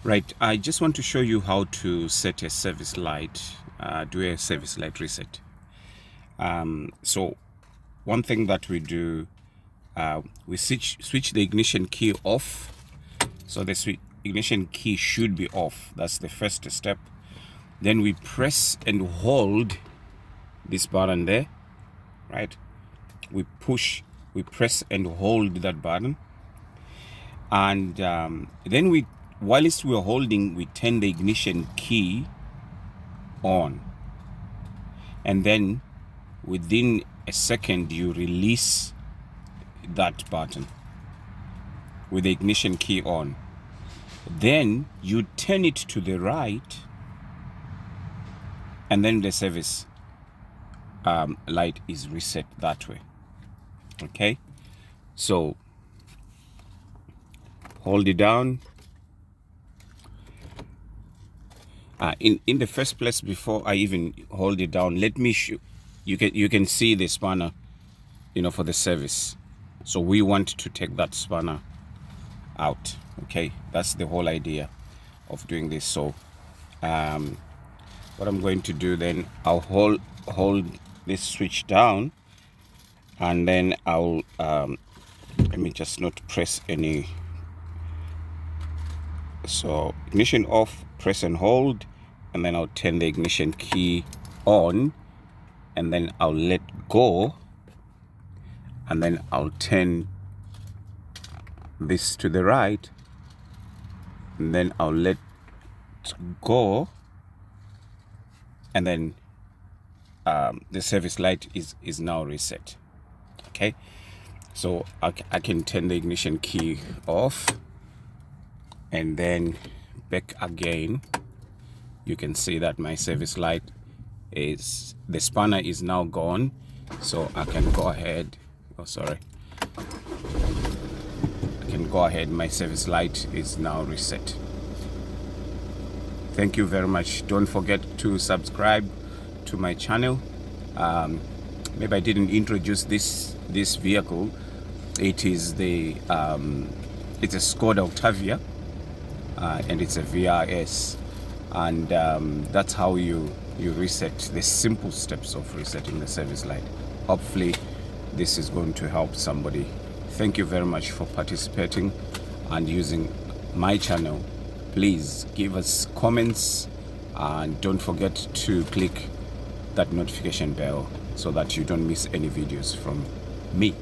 Right, I just want to show you how to set a service light, do a service light reset. So one thing that we do, we switch the ignition key off. So the ignition key should be off. That's the first step. Then we press and hold this button there, right? We press and hold that button. And then whilst we're holding, we turn the ignition key on. And then within a second, you release that button with the ignition key on. Then you turn it to the right, and then the service light is reset that way. Okay, so hold it down. In the first place, before I even hold it down, let me show you can see the spanner, for the service. So we want to take that spanner out. Okay, that's the whole idea of doing this. So what I'm going to do then, I'll hold this switch down, and then I'll let me just not press any. So ignition off, press and hold, and then I'll turn the ignition key on, and then I'll let go, and then I'll turn this to the right, and then I'll let go, and then the service light is now reset. Okay, so I can turn the ignition key off, and then back again. You can see that my service light is, the spanner is now gone, so I can go ahead. I can go ahead. My service light is now reset. Thank you very much. Don't forget to subscribe to my channel. Maybe I didn't introduce this vehicle. It is it's a Skoda Octavia, and it's a VRS, and that's how you reset, the simple steps of resetting the service light. Hopefully this is going to help somebody. Thank you very much for participating and using my channel. Please give us comments, and don't forget to click that notification bell so that you don't miss any videos from me.